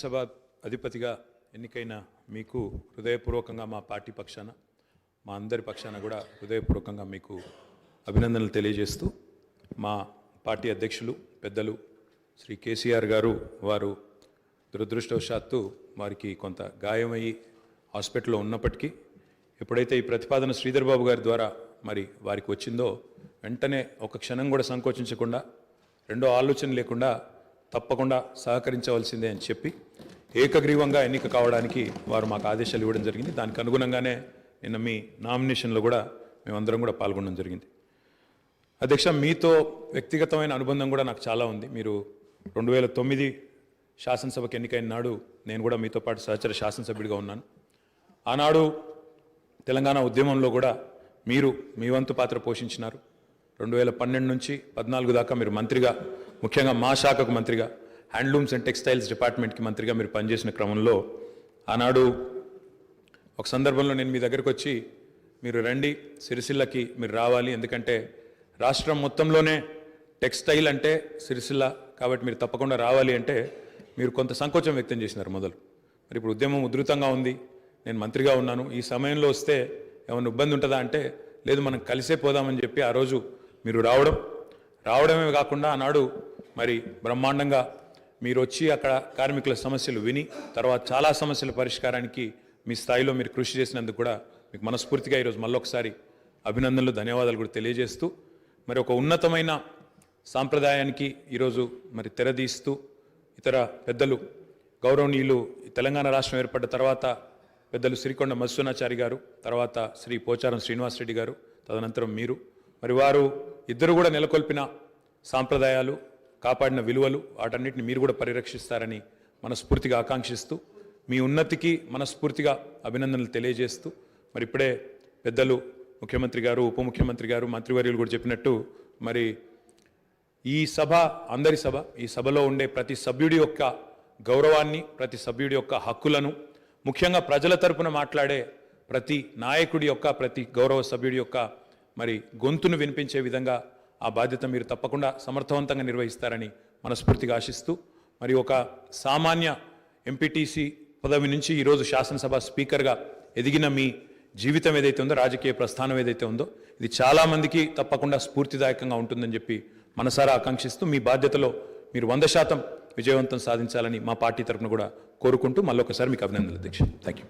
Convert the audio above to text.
సభ అధిపతిగా ఎన్నికైన మీకు హృదయపూర్వకంగా మా పార్టీ పక్షాన మా అందరి పక్షాన కూడా హృదయపూర్వకంగా మీకు అభినందనలు తెలియజేస్తూ మా పార్టీ అధ్యక్షులు పెద్దలు శ్రీ కేసీఆర్ గారు వారు దురదృష్టవశాత్తు వారికి కొంత గాయమయ్యి హాస్పిటల్లో ఉన్నప్పటికీ ఎప్పుడైతే ఈ ప్రతిపాదన శ్రీధర్ బాబు గారి ద్వారా మరి వారికి వచ్చిందో వెంటనే ఒక క్షణం కూడా సంకోచించకుండా రెండో ఆలోచన లేకుండా తప్పకుండా సహకరించవలసిందే అని చెప్పి ఏకగ్రీవంగా ఎన్నిక కావడానికి వారు మాకు ఆదేశాలు ఇవ్వడం జరిగింది. దానికి అనుగుణంగానే నిన్న మీ నామినేషన్లో కూడా మేమందరం కూడా పాల్గొనడం జరిగింది. అధ్యక్ష, మీతో వ్యక్తిగతమైన అనుబంధం కూడా నాకు చాలా ఉంది. మీరు 2009 శాసనసభకు ఎన్నికైన నాడు నేను కూడా మీతో పాటు సహచర శాసనసభ్యుడిగా ఉన్నాను. ఆనాడు తెలంగాణ ఉద్యమంలో కూడా మీరు మీ వంతు పాత్ర పోషించినారు. 2012 నుంచి 14 దాకా మీరు మంత్రిగా, ముఖ్యంగా మా శాఖకు మంత్రిగా, హ్యాండ్లూమ్స్ అండ్ టెక్స్టైల్స్ డిపార్ట్మెంట్కి మంత్రిగా మీరు పనిచేసిన క్రమంలో ఆనాడు ఒక సందర్భంలో నేను మీ దగ్గరకు వచ్చి మీరు రండి, సిరిసిల్లకి మీరు రావాలి, ఎందుకంటే రాష్ట్రం మొత్తంలోనే టెక్స్టైల్ అంటే సిరిసిల్ల కాబట్టి మీరు తప్పకుండా రావాలి అంటే మీరు కొంత సంకోచం వ్యక్తం చేసినారు మొదలు. మరి ఇప్పుడు ఉద్యమం ఉధృతంగా ఉంది, నేను మంత్రిగా ఉన్నాను, ఈ సమయంలో వస్తే ఏమైనా ఇబ్బంది ఉంటుందా అంటే లేదు, మనం కలిసే పోదామని చెప్పి ఆ రోజు మీరు రావడమే కాకుండా ఆనాడు మరి బ్రహ్మాండంగా మీరు వచ్చి అక్కడ కార్మికుల సమస్యలు విని తర్వాత చాలా సమస్యల పరిష్కారానికి మీ స్థాయిలో మీరు కృషి చేసినందుకు కూడా మీకు మనస్ఫూర్తిగా ఈరోజు మళ్ళొకసారి అభినందనలు, ధన్యవాదాలు కూడా తెలియజేస్తూ మరి ఒక ఉన్నతమైన సాంప్రదాయానికి ఈరోజు మరి తెరదీస్తూ ఇతర పెద్దలు గౌరవనీయులు తెలంగాణ రాష్ట్రం ఏర్పడ్డ తర్వాత పెద్దలు శ్రీకొండ మధుసూనాచారి గారు, తర్వాత శ్రీ పోచారం శ్రీనివాసరెడ్డి గారు, తదనంతరం మీరు మరి వారు ఇద్దరు కూడా నెలకొల్పిన సాంప్రదాయాలు, కాపాడిన విలువలు, వాటన్నిటిని మీరు కూడా పరిరక్షిస్తారని మనస్ఫూర్తిగా ఆకాంక్షిస్తూ మీ ఉన్నతికి మనస్ఫూర్తిగా అభినందనలు తెలియజేస్తూ మరి ఇప్పుడే పెద్దలు ముఖ్యమంత్రి గారు, ఉప ముఖ్యమంత్రి గారు, మంత్రివర్యులు కూడా చెప్పినట్టు మరి ఈ సభ అందరి సభ, ఈ సభలో ఉండే ప్రతి సభ్యుడి యొక్క గౌరవాన్ని, ప్రతి సభ్యుడి యొక్క హక్కులను, ముఖ్యంగా ప్రజల తరపున మాట్లాడే ప్రతి నాయకుడి యొక్క, ప్రతి గౌరవ సభ్యుడి యొక్క మరి గొంతును వినిపించే విధంగా ఆ బాధ్యత మీరు తప్పకుండా సమర్థవంతంగా నిర్వహిస్తారని మనస్ఫూర్తిగా ఆశిస్తూ మరి ఒక సామాన్య ఎంపీటీసీ పదవి నుంచి ఈరోజు శాసనసభ స్పీకర్గా ఎదిగిన మీ జీవితం ఏదైతే ఉందో, రాజకీయ ప్రస్థానం ఏదైతే ఉందో, ఇది చాలామందికి తప్పకుండా స్ఫూర్తిదాయకంగా ఉంటుందని చెప్పి మనసారా ఆకాంక్షిస్తూ మీ బాధ్యతలో మీరు 100% విజయవంతం సాధించాలని మా పార్టీ తరఫున కూడా కోరుకుంటూ మళ్ళొకసారి మీకు అభినందనలు అధ్యక్ష. Thank you.